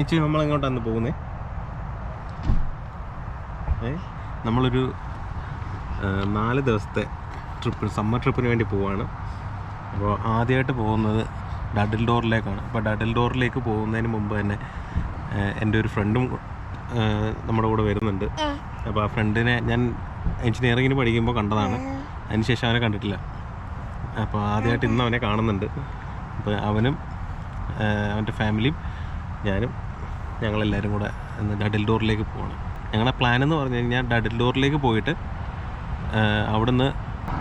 ഇച്ചി നമ്മളെങ്ങോട്ടാണ് പോകുന്നത്? നമ്മളൊരു 4 ദിവസത്തെ ട്രിപ്പ്, സമ്മർ ട്രിപ്പിന് വേണ്ടി പോവാണ്. അപ്പോൾ ആദ്യമായിട്ട് പോകുന്നത് ഡഡിൽഡോറിലേക്കാണ്. അപ്പോൾ ഡഡിൽഡോറിലേക്ക് പോകുന്നതിന് മുമ്പ് തന്നെ എൻ്റെ ഒരു ഫ്രണ്ടും നമ്മുടെ കൂടെ വരുന്നുണ്ട്. അപ്പോൾ ആ ഫ്രണ്ടിനെ ഞാൻ എൻജിനീയറിങ്ങിന് പഠിക്കുമ്പോൾ കണ്ടതാണ്. അതിനുശേഷം അവനെ കണ്ടിട്ടില്ല. അപ്പോൾ ആദ്യമായിട്ട് ഇന്ന് അവനെ കാണുന്നുണ്ട്. അപ്പോൾ അവനും അവൻ്റെ ഫാമിലിയും ഞാനും ഞങ്ങളെല്ലാവരും കൂടെ ഇന്ന് ഡഡിൽഡോറിലേക്ക് പോകണം. ഞങ്ങളുടെ പ്ലാൻ എന്ന് പറഞ്ഞു കഴിഞ്ഞാൽ ഡഡിൽഡോറിലേക്ക് പോയിട്ട് അവിടുന്ന്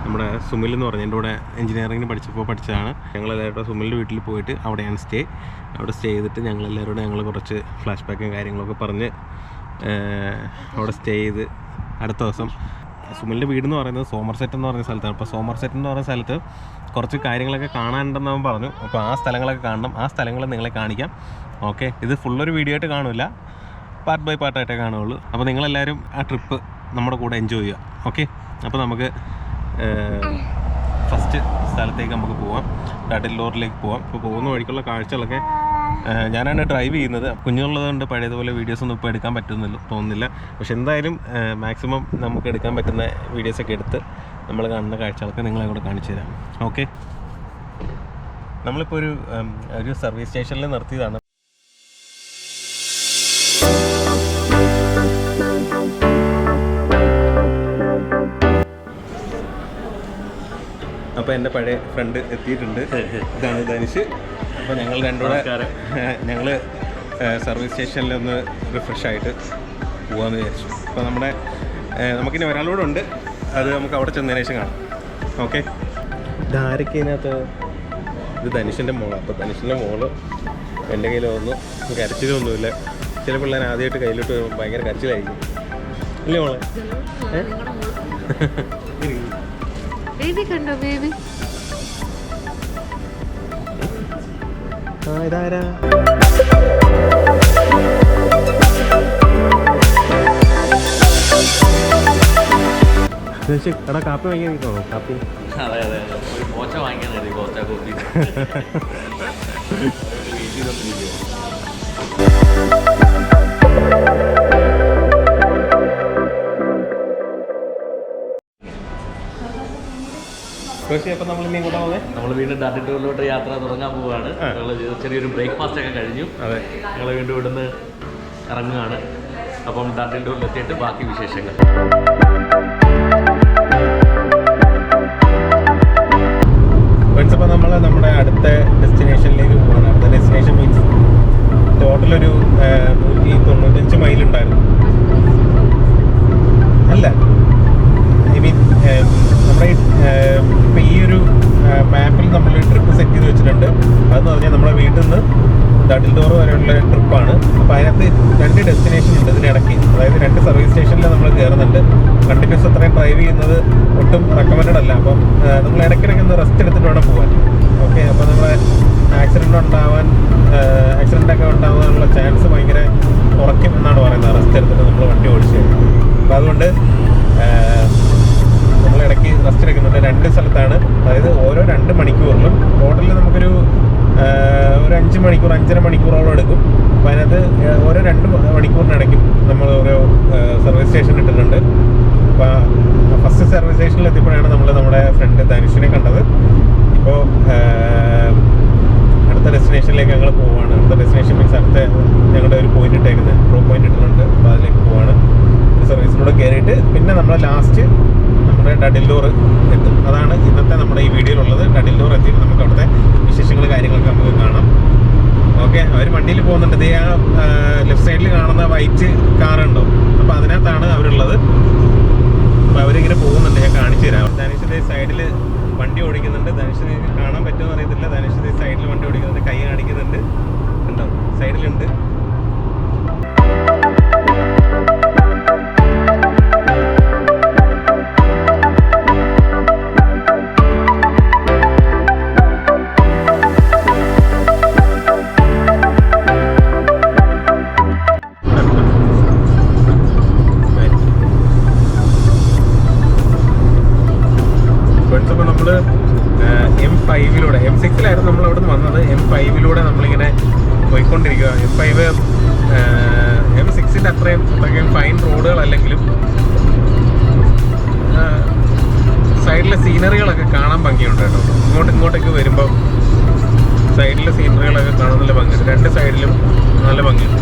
നമ്മുടെ സുമിൽ എന്ന് പറഞ്ഞ എൻ്റെ കൂടെ എൻജിനീയറിങ്ങിന് പഠിച്ചതാണ്. ഞങ്ങളെല്ലാവരും സുമിലിൻ്റെ വീട്ടിൽ പോയിട്ട് അവിടെയാണ് അവിടെ സ്റ്റേ ചെയ്തിട്ട് ഞങ്ങളെല്ലാവരോടും ഞങ്ങൾ കുറച്ച് ഫ്ലാഷ് ബാക്കും കാര്യങ്ങളൊക്കെ പറഞ്ഞ് അവിടെ സ്റ്റേ ചെയ്ത് അടുത്ത ദിവസം സുമിലിൻ്റെ വീടെന്ന് പറയുന്നത് സോമർസെറ്റ് എന്ന് പറഞ്ഞ സ്ഥലത്താണ്. അപ്പോൾ സോമർസെറ്റ് എന്ന് പറയുന്ന സ്ഥലത്ത് കുറച്ച് കാര്യങ്ങളൊക്കെ കാണാനുണ്ടെന്ന് അവൻ പറഞ്ഞു. അപ്പോൾ ആ സ്ഥലങ്ങളൊക്കെ കാണണം. ആ സ്ഥലങ്ങൾ നിങ്ങളെ കാണിക്കാം. ഓക്കെ, ഇത് ഫുള്ളൊരു വീഡിയോ ആയിട്ട് കാണില്ല, പാർട്ട് ബൈ പാർട്ടായിട്ടേ കാണുകയുള്ളൂ. അപ്പോൾ നിങ്ങളെല്ലാവരും ആ ട്രിപ്പ് നമ്മുടെ കൂടെ എൻജോയ് ചെയ്യുക. ഓക്കെ, അപ്പോൾ നമുക്ക് ഫസ്റ്റ് സ്ഥലത്തേക്ക് നമുക്ക് പോവാം, ഡഡിൽഡോറിലേക്ക് പോവാം. ഇപ്പോൾ പോകുന്ന വഴിക്കുള്ള കാഴ്ചകളൊക്കെ ഞാനാണ് ഡ്രൈവ് ചെയ്യുന്നത്. കുഞ്ഞുള്ളതുകൊണ്ട് പഴയതുപോലെ വീഡിയോസൊന്നും ഇപ്പോൾ എടുക്കാൻ തോന്നുന്നില്ല. പക്ഷെ എന്തായാലും മാക്സിമം നമുക്ക് എടുക്കാൻ പറ്റുന്ന വീഡിയോസൊക്കെ എടുത്ത് നമ്മൾ കാണുന്ന കാഴ്ചകളൊക്കെ നിങ്ങളെ കൂടെ കാണിച്ചു തരാം. ഓക്കെ, നമ്മളിപ്പോൾ ഒരു സർവീസ് സ്റ്റേഷനിൽ നിർത്തിയതാണ്. അപ്പോൾ എൻ്റെ പഴയ ഫ്രണ്ട് എത്തിയിട്ടുണ്ട്. ഇതാണ് ധനുഷ്. അപ്പോൾ ഞങ്ങൾ രണ്ടുകൂടെ ഞങ്ങൾ സർവീസ് സ്റ്റേഷനിലൊന്ന് റിഫ്രഷ് ആയിട്ട് പോകാമെന്ന് വിചാരിച്ചു. അപ്പോൾ നമുക്കിനി ഒരാളൂടെ ഉണ്ട്, അത് നമുക്ക് അവിടെ ചെന്നതിന് ശേഷം കാണാം. ഓക്കെ, ഇതാരൊക്കെ ഇതിനകത്ത്? ഇത് ധനുഷിൻ്റെ മോളാണ്. അപ്പോൾ ധനുഷിൻ്റെ മോള് എൻ്റെ കയ്യിലൊന്നും കരച്ചിലൊന്നുമില്ല. ചില പിള്ളേർ ആദ്യമായിട്ട് കയ്യിലോട്ട് ഭയങ്കര കരച്ചിലായിരിക്കും, ഇല്ലേ മോളെ? ബേബി കണ്ടോ? ബേബി ഇതാരാ? എടാ കാപ്പി വാങ്ങിയാൽ നിൽക്കണോ? കാപ്പി കോച്ച വാങ്ങിയാൽ കോച്ച കോപ്പി. അപ്പോൾ നമ്മൾ വീണ്ടും ഡഡിൽഡോറിലോട്ട് യാത്ര തുടങ്ങാൻ പോവുകയാണ്. ഞങ്ങൾ ചെറിയൊരു ബ്രേക്ക്ഫാസ്റ്റ് ഒക്കെ കഴിഞ്ഞു. അതെ, ഞങ്ങൾ വീണ്ടും ഇവിടുന്ന് ഇറങ്ങുകയാണ്. അപ്പം ഡഡിൽഡോറിലെത്തിയിട്ട് ബാക്കി വിശേഷങ്ങൾ. അപ്പോൾ നമ്മൾ നമ്മുടെ അടുത്ത ഡെസ്റ്റിനേഷനിലേക്ക് പോകണം. അടുത്ത ഡെസ്റ്റിനേഷൻ മീൻസ് ടോട്ടലൊരു 195 മൈലുണ്ടായിരുന്നു. അല്ല, ഐ മീൻ നമ്മുടെ ഇപ്പോൾ ഈ ഒരു മാപ്പിൽ നമ്മൾ ട്രിപ്പ് സെറ്റ് ചെയ്ത് വെച്ചിട്ടുണ്ട്. അതെന്ന് പറഞ്ഞാൽ നമ്മുടെ വീട്ടിൽ നിന്ന് ഡഡിൽഡോർ വരെയുള്ള ട്രിപ്പാണ്. അപ്പോൾ അതിനകത്ത് 2 ഡെസ്റ്റിനേഷൻ ഉണ്ട് ഇതിനിടയ്ക്ക്. അതായത് 2 സർവീസ് സ്റ്റേഷനിൽ നമ്മൾ കയറുന്നുണ്ട്. കണ്ടിന്യൂസ് അത്രയും ഡ്രൈവ് ചെയ്യുന്നത് ഒട്ടും റെക്കമെൻഡഡ് അല്ല. അപ്പം നിങ്ങൾ ഇടയ്ക്കിടയ്ക്ക് ഒന്ന് റെസ്റ്റ് എടുത്തിട്ട് വേണം പോകാൻ. ഓക്കെ, അപ്പോൾ നമ്മളെ ആക്സിഡൻ്റൊക്കെ ഉണ്ടാകാനുള്ള ചാൻസ് ഭയങ്കര കുറയ്ക്കും എന്നാണ് പറയുന്നത്, റെസ്റ്റ് എടുത്തിട്ട് നമ്മൾ വണ്ടി ഓടിച്ച്. അപ്പോൾ അതുകൊണ്ട് നമ്മളിടയ്ക്ക് റെസ്റ്റ് എടുക്കുന്നുണ്ട് 2 സ്ഥലത്താണ്. അതായത് ഓരോ 2 മണിക്കൂറിലും ടോട്ടലിൽ നമുക്കൊരു 5 മണിക്കൂർ 5.5 മണിക്കൂറോളം എടുക്കും. അപ്പോൾ അതിനകത്ത് ഓരോ 2 മണിക്കൂറിനിടയ്ക്കും നമ്മൾ ഓരോ സർവീസ് സ്റ്റേഷൻ ഇട്ടിട്ടുണ്ട്. അപ്പോൾ ഫസ്റ്റ് സർവീസ് സ്റ്റേഷനിൽ എത്തിയപ്പോഴാണ് നമ്മുടെ ഫ്രണ്ട് ധനുഷിനെ കണ്ടത്. ഇപ്പോൾ അടുത്ത ഡെസ്റ്റിനേഷനിലേക്ക് ഞങ്ങൾ പോവുകയാണ്. അടുത്ത ഡെസ്റ്റിനേഷൻ മീൻസ് അടുത്ത ഞങ്ങളുടെ ഒരു പോയിന്റ് ഇട്ടേക്കുന്നത് പോയിന്റ് ഇട്ടിട്ടുണ്ട്. അപ്പോൾ അതിലേക്ക് പോവാണ്. ഒരു സർവീസിലൂടെ കയറിയിട്ട് പിന്നെ നമ്മൾ ലാസ്റ്റ് നമ്മുടെ ഡഡിൽഡോർ എത്തും. അതാണ് ഇന്നത്തെ നമ്മുടെ ഈ വീഡിയോയിലുള്ളത്. ഡഡിൽഡോർ എത്തിയിട്ട് നമുക്ക് അവിടുത്തെ വിശേഷങ്ങൾ കാര്യങ്ങളൊക്കെ നമുക്ക് കാണാം. ഓക്കെ, അവർ വണ്ടിയിൽ പോകുന്നുണ്ട്. ഇതേ ആ ലെഫ്റ്റ് സൈഡിൽ കാണുന്ന വൈറ്റ് കാറുണ്ടോ, അപ്പോൾ അതിനകത്താണ് അവരുള്ളത്. അപ്പോൾ അവരിങ്ങനെ പോകുന്നുണ്ട്, ഞാൻ കാണിച്ചു തരാം. ധനുഷിൻ്റെ സൈഡിൽ വണ്ടി ഓടിക്കുന്നുണ്ട്. ധനുഷിന് കാണാൻ പറ്റുമെന്ന് അറിയത്തില്ല. ധനുഷിൻ്റെ സൈഡിൽ വണ്ടി ഓടിക്കുന്നുണ്ട്, കൈ കാണിക്കുന്നുണ്ട്, ഉണ്ടോ സൈഡിലുണ്ട്. M5 M6 നമ്മൾ അവിടെ നിന്ന് വന്നത്. M5 നമ്മളിങ്ങനെ M5 M6ൻ്റെ അത്രയും ഫൈൻ റോഡുകളല്ലെങ്കിലും സൈഡിലെ സീനറികളൊക്കെ കാണാൻ ഭംഗിയുണ്ട് കേട്ടോ. ഇങ്ങോട്ടേക്ക് വരുമ്പോൾ സൈഡിലെ സീനറികളൊക്കെ കാണാൻ നല്ല ഭംഗിയുണ്ട്. രണ്ട് സൈഡിലും നല്ല ഭംഗിയുണ്ട്.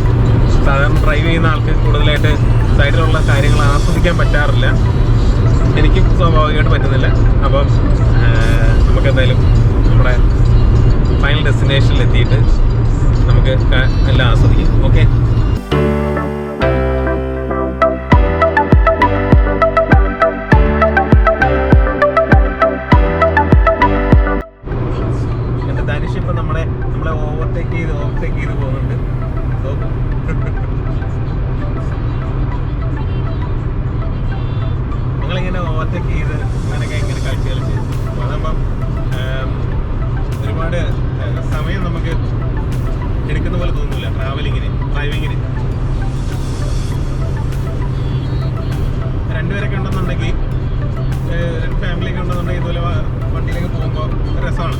സാധാരണ ഡ്രൈവ് ചെയ്യുന്ന ആൾക്ക് കൂടുതലായിട്ട് സൈഡിലുള്ള കാര്യങ്ങൾ ആസ്വദിക്കാൻ പറ്റാറില്ല. എനിക്കും സ്വാഭാവികമായിട്ട് പറ്റുന്നില്ല. അപ്പം നമുക്കെന്തായാലും നമ്മുടെ ഫൈനൽ ഡെസ്റ്റിനേഷനിൽ എത്തിയിട്ട് നമുക്ക് എല്ലാം ആസ്വദിക്കാം. ഓക്കെ, എൻ്റെ ധനുഷ് ഇപ്പം നമ്മളെ ഓവർടേക്ക് ചെയ്ത് പോകുന്നുണ്ട്. ഞങ്ങളിങ്ങനെ ഓവർടേക്ക് ചെയ്ത് അങ്ങനെയൊക്കെ ഇങ്ങനെ കളിച്ച് അതാകുമ്പം ഒരുപാട് സമയം നമുക്ക് എടുക്കുന്ന പോലെ തോന്നില്ല ഡ്രൈവിങ്ങിന്. രണ്ടുപേരൊക്കെ ഉണ്ടെന്നുണ്ടെങ്കിൽ, രണ്ട് ഫാമിലിയൊക്കെ ഉണ്ടെന്നുണ്ടെങ്കിൽ ഇതുപോലെ വണ്ടിയിലേക്ക് പോകുമ്പോൾ രസമാണ്.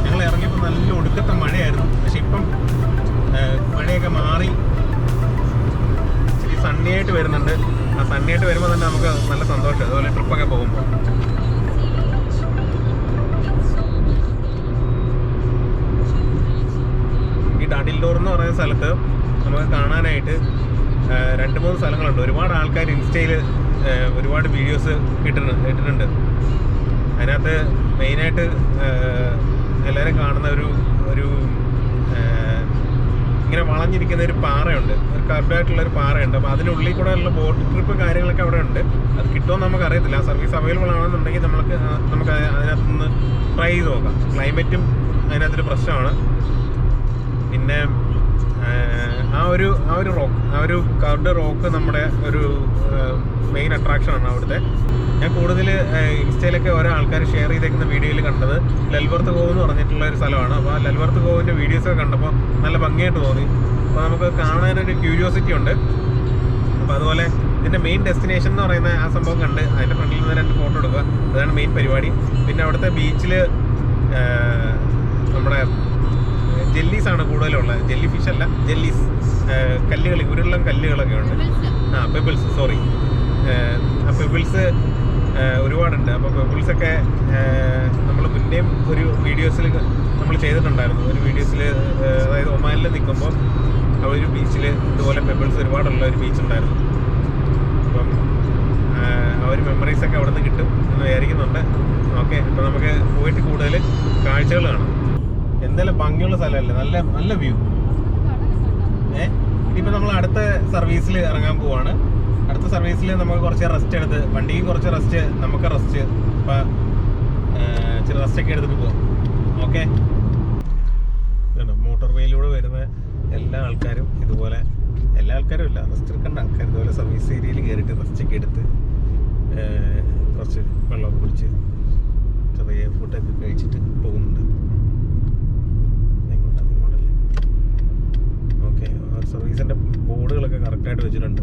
ഞങ്ങൾ ഇറങ്ങിയപ്പോൾ നല്ല ഒടുക്കത്തെ മഴയായിരുന്നു. പക്ഷെ ഇപ്പം മഴയൊക്കെ മാറി ഇച്ചിരി സണ്ണി ആയിട്ട് വരുന്നുണ്ട്. ആ സണ്ണി ആയിട്ട് വരുമ്പോൾ തന്നെ നമുക്ക് നല്ല സന്തോഷം. അതുപോലെ ട്രിപ്പൊക്കെ പോകുമ്പോൾ ഈ ഡഡിൽഡോർ എന്ന് പറയുന്ന സ്ഥലത്ത് നമുക്ക് കാണാനായിട്ട് 2-3 സ്ഥലങ്ങളുണ്ട്. ഒരുപാട് ആൾക്കാർ ഇൻസ്റ്റയിൽ ഒരുപാട് വീഡിയോസ് ഇട്ടിട്ടുണ്ട്. അതിനകത്ത് മെയിനായിട്ട് എല്ലാവരും കാണുന്ന ഒരു ഇങ്ങനെ വളഞ്ഞിരിക്കുന്ന ഒരു പാറയുണ്ട്, ഒരു കർവായിട്ടുള്ളൊരു പാറയുണ്ട്. അപ്പോൾ അതിനുള്ളിൽ കൂടെ ഉള്ള ബോട്ട് ട്രിപ്പ് കാര്യങ്ങളൊക്കെ അവിടെ ഉണ്ട്. അത് കിട്ടുമോ നമുക്കറിയത്തില്ല. സർവീസ് അവൈലബിൾ ആണെന്നുണ്ടെങ്കിൽ നമുക്ക് അതിനകത്തുനിന്ന് ട്രൈ ചെയ്ത് നോക്കാം. ക്ലൈമറ്റും അതിനകത്തൊരു പ്രശ്നമാണ്. പിന്നെ ആ ഒരു കർഡ് റോക്ക് നമ്മുടെ ഒരു മെയിൻ അട്രാക്ഷനാണ് അവിടുത്തെ. ഞാൻ കൂടുതൽ ഇൻസ്റ്റയിലൊക്കെ ഓരോ ആൾക്കാർ ഷെയർ ചെയ്തേക്കുന്ന വീഡിയോയിൽ കണ്ടത് ലൽവർത്ത് കോവ് എന്ന് പറഞ്ഞിട്ടുള്ള ഒരു സ്ഥലമാണ്. അപ്പോൾ ആ ലൽവർത്ത് കോവിൻ്റെ വീഡിയോസൊക്കെ കണ്ടപ്പോൾ നല്ല ഭംഗിയായിട്ട് തോന്നി. അപ്പോൾ നമുക്ക് കാണാനൊരു ക്യൂരിയോസിറ്റി ഉണ്ട്. അപ്പോൾ അതുപോലെ ഇതിൻ്റെ മെയിൻ ഡെസ്റ്റിനേഷൻ എന്ന് പറയുന്ന ആ സംഭവം കണ്ട് അതിൻ്റെ ഫ്രണ്ടിൽ നിന്ന് 2 ഫോട്ടോ എടുക്കുക. അതാണ് മെയിൻ പരിപാടി. പിന്നെ അവിടുത്തെ ബീച്ചിൽ നമ്മുടെ ജെല്ലീസാണ് കൂടുതലുള്ളത്. ജെല്ലി ഫിഷ് അല്ല, ജെല്ലീസ്, കല്ലുകൾ, ഉരുളം കല്ലുകളൊക്കെ ഉണ്ട്. പെബിൾസ്, സോറി, പെബിൾസ് ഒരുപാടുണ്ട്. അപ്പോൾ പെബിൾസൊക്കെ നമ്മൾ മുന്നേയും ഒരു വീഡിയോസിൽ നമ്മൾ ചെയ്തിട്ടുണ്ടായിരുന്നു. ഒരു വീഡിയോസിൽ അതായത് ഒമാനിൽ നിൽക്കുമ്പോൾ ആ ഒരു ബീച്ചിൽ ഇതുപോലെ പെബിൾസ് ഒരുപാടുള്ള ഒരു ബീച്ചുണ്ടായിരുന്നു. അപ്പം ആ ഒരു മെമ്മറീസൊക്കെ അവിടെ നിന്ന് കിട്ടും എന്ന് വിചാരിക്കുന്നുണ്ട്. ഓക്കെ, അപ്പോൾ നമുക്ക് പോയിട്ട് കൂടുതൽ കാഴ്ചകൾ കാണാം. എന്തായാലും ഭംഗിയുള്ള സ്ഥലമല്ലേ, നല്ല വ്യൂ. ഇനിയിപ്പോൾ നമ്മൾ അടുത്ത സർവീസിൽ ഇറങ്ങാൻ പോവാണ്. അടുത്ത സർവീസിൽ നമുക്ക് കുറച്ച് റെസ്റ്റ് എടുത്ത്, വണ്ടിക്ക് കുറച്ച് റെസ്റ്റ്, നമുക്ക് റെസ്റ്റ്, അപ്പോൾ ഇച്ചിരി റെസ്റ്റൊക്കെ എടുത്തിട്ട് പോവാം. ഓക്കെ, മോട്ടോർ വേയിലൂടെ വരുന്ന എല്ലാ ആൾക്കാരും ഇതുപോലെ, എല്ലാ ആൾക്കാരും ഇല്ല, റെസ്റ്റ് എടുക്കേണ്ട ആൾക്കാർ ഇതുപോലെ സർവീസ് ഏരിയയിൽ കയറിയിട്ട് റെസ്റ്റൊക്കെ എടുത്ത് കുറച്ച് വെള്ളമൊക്കെ കുടിച്ച് ചെറിയ ഫുഡൊക്കെ കഴിച്ചിട്ട് പോകുന്നുണ്ട്. ഓക്കെ, സർവീസിൻ്റെ ബോർഡുകളൊക്കെ കറക്റ്റായിട്ട് വെച്ചിട്ടുണ്ട്.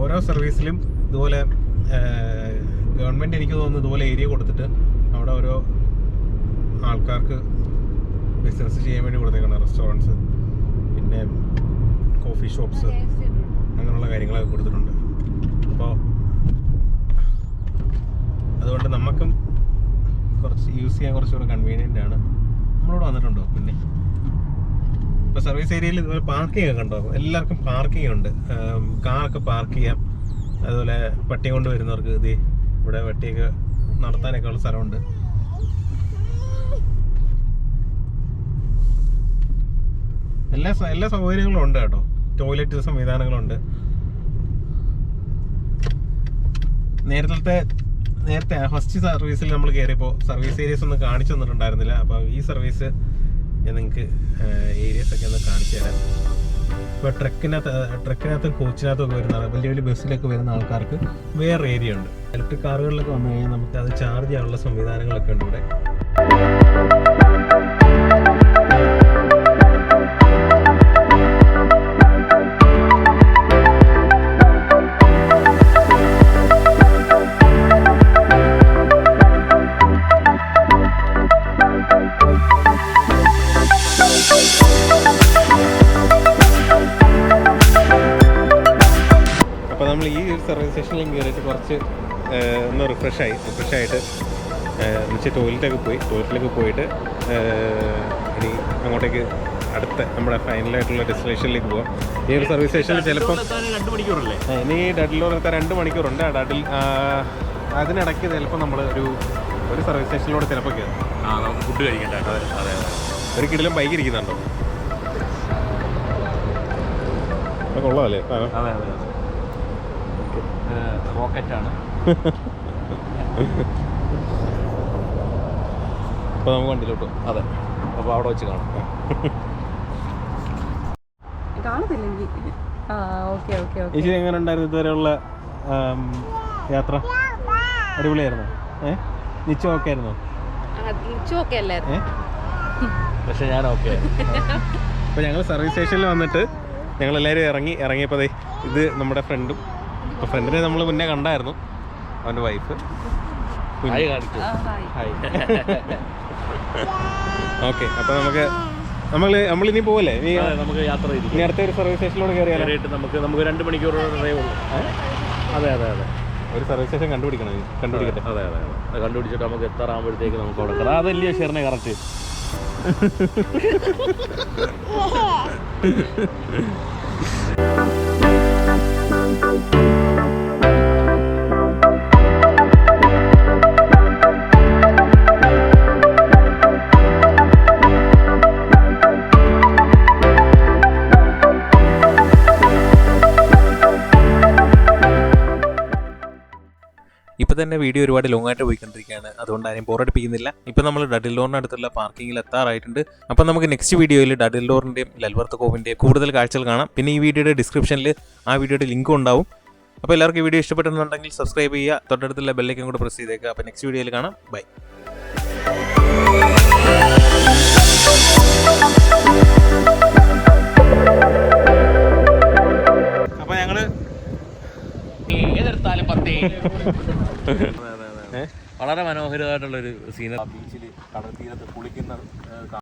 ഓരോ സർവീസിലും ഇതുപോലെ ഗവൺമെൻറ് എനിക്ക് തോന്നുന്നു ഇതുപോലെ ഏരിയ കൊടുത്തിട്ട് അവിടെ ഓരോ ആൾക്കാർക്ക് ബിസിനസ് ചെയ്യാൻ വേണ്ടി കൊടുത്തേക്കാണ്. റെസ്റ്റോറൻറ്റ്സ്, പിന്നെ കോഫി ഷോപ്സ്, അങ്ങനെയുള്ള കാര്യങ്ങളൊക്കെ കൊടുത്തിട്ടുണ്ട്. അപ്പോൾ അതുകൊണ്ട് നമുക്കും കുറച്ച് യൂസ് ചെയ്യാൻ കുറച്ചുകൂടെ കൺവീനിയൻ്റ് ആണ്. നമ്മളിവിടെ വന്നിട്ടുണ്ടോ? പിന്നെ ഇപ്പോൾ സർവീസ് ഏരിയയിൽ ഇതുപോലെ പാർക്കിംഗ് ഒക്കെ ഉണ്ടോ? എല്ലാവർക്കും പാർക്കിംഗ് ഉണ്ട്, കാറൊക്കെ പാർക്ക് ചെയ്യാം. അതുപോലെ പട്ടി കൊണ്ട് വരുന്നവർക്ക് ഇവിടെ പട്ടിയൊക്കെ നടത്താനൊക്കെ ഉള്ള സ്ഥലമുണ്ട്. എല്ലാ സൗകര്യങ്ങളും ഉണ്ട് കേട്ടോ. ടോയ്ലറ്റ് സംവിധാനങ്ങളുണ്ട്. നേരത്തെ ഫസ്റ്റ് സർവീസിൽ നമ്മൾ കയറിയപ്പോൾ സർവീസ് ഏരിയസ് ഒന്നും കാണിച്ചു തന്നിട്ടുണ്ടായിരുന്നില്ല. അപ്പോൾ ഈ സർവീസ് ഞാൻ നിങ്ങൾക്ക് ഏരിയസ് ഒക്കെ ഒന്ന് കാണിച്ചു തരാം. ഇപ്പോൾ ട്രക്കിനകത്തും കോച്ചിനകത്തും ഒക്കെ വരുന്ന വലിയ വലിയ ബസ്സിലൊക്കെ വരുന്ന ആൾക്കാർക്ക് വേറെ ഏരിയ ഉണ്ട്. ഇലക്ട്രിക് കാറുകളിലൊക്കെ വന്നു കഴിഞ്ഞാൽ നമുക്ക് അത് ചാർജ് ചെയ്യാനുള്ള സംവിധാനങ്ങളൊക്കെ ഉണ്ട് ഇവിടെ. അപ്പോൾ നമ്മൾ ഈ ഒരു സർവീസ് സ്റ്റേഷനിൽ കയറിയിട്ട് കുറച്ച് ഒന്ന് റിഫ്രഷായിട്ട് എന്നുവെച്ചാൽ ടോയ്ലറ്റിലേക്ക് പോയിട്ട് ഇനി അങ്ങോട്ടേക്ക് അടുത്ത നമ്മുടെ ഫൈനലായിട്ടുള്ള ഡെസ്റ്റിനേഷനിലേക്ക് പോകാം. ഈ ഒരു സർവീസ് സ്റ്റേഷനിൽ ചിലപ്പോൾ 2 മണിക്കൂറല്ലേ? ഇനി ഡഡിലോർ എത്താൻ 2 മണിക്കൂറുണ്ട്. അതിനിടയ്ക്ക് ചിലപ്പോൾ നമ്മൾ ഒരു സർവീസ് സ്റ്റേഷനിലൂടെ ചിലപ്പോൾ കയറും. നമുക്ക് ഫുഡ് കഴിക്കട്ടെ. അതെ. ഒരു കിടിലം ബൈക്ക് ഇരിക്കുന്നുണ്ടോ? കൊള്ളാമല്ലേ? അതെ. റോക്കറ്റാണ്. അപ്പോൾ നമുക്ക് വണ്ടിയിലോട്ട്. അതെ. അപ്പോൾ അവിടെ വെച്ച് കാണാം. ചേച്ചി എങ്ങനെ ഉണ്ടായിരുന്നു ഇതുവരെയുള്ള യാത്ര? അടിപൊളിയായിരുന്നോ? നിശ്ചയം ഒക്കെ ആയിരുന്നോ? പക്ഷെ ഞാൻ ഓക്കെ. അപ്പോൾ ഞങ്ങൾ സർവീസ് സ്റ്റേഷനിൽ വന്നിട്ട് ഞങ്ങളെല്ലാവരും ഇറങ്ങിയപ്പോൾ ഇത് നമ്മുടെ ഫ്രണ്ടും. അപ്പോൾ ഫ്രണ്ടിനെ നമ്മൾ മുന്നേ കണ്ടായിരുന്നു, അവൻ്റെ വൈഫ്. ഹായ് കാണിക്കും. ഹായ്. ഓക്കെ, അപ്പോൾ നമ്മളിനി പോവല്ലേ? നമുക്ക് യാത്ര ചെയ്തു. ഇനി അടുത്ത ഒരു സർവീസ് സ്റ്റേഷനിലൂടെ കയറിയാലായിട്ട് നമുക്ക് 2 മണിക്കൂർ ഡ്രൈവ് ഉള്ളൂ. അതെ. ഒരു സർവീസ് സ്റ്റേഷൻ കണ്ടുപിടിക്കട്ടെ. അതെ. അത് കണ്ടുപിടിച്ചിട്ട് നമുക്ക് എത്താറാകുമ്പോഴത്തേക്ക് നമുക്ക് അവിടെ കയറാം. അതല്ലേ ഷെറിനെ കറക്റ്റ്. ഇപ്പോൾ തന്നെ വീഡിയോ ഒരുപാട് ലോങ് ആയിട്ട് പോയിക്കൊണ്ടിരിക്കുകയാണ്, അതുകൊണ്ട് ആരെയും ബോറടിപ്പിക്കുന്നില്ല. ഇപ്പോൾ നമ്മൾ ഡഡിലോറിന് അടുത്തുള്ള പാർക്കിങ്ങിൽ എത്താറായിട്ടുണ്ട്. അപ്പോൾ നമുക്ക് നെക്സ്റ്റ് വീഡിയോയിൽ ഡഡിലോറിൻ്റെയും ലൽവർത്ത് കോവിൻ്റെയും കൂടുതൽ കാഴ്ചകൾ കാണാം. പിന്നെ ഈ വീഡിയോയുടെ ഡിസ്ക്രിപ്ഷനിൽ ആ വീഡിയോയുടെ ലിങ്കും ഉണ്ടാവും. അപ്പോൾ എല്ലാവർക്കും വീഡിയോ ഇഷ്ടപ്പെട്ടെന്നുണ്ടെങ്കിൽ സബ്സ്ക്രൈബ് ചെയ്യുക, തൊട്ടടുത്തുള്ള ബെല്ലൈക്കൻ കൂടെ പ്രസ് ചെയ്തേക്കുക. അപ്പോൾ നെക്സ്റ്റ് വീഡിയോയിൽ കാണാം. ബൈ. അപ്പോൾ ഞങ്ങൾ ഏതെടുത്താലും 10. വളരെ മനോഹരമായിട്ടുള്ളൊരു സീനറി. ബീച്ചിൽ കടൽ തീരത്ത് കുളിക്കുന്ന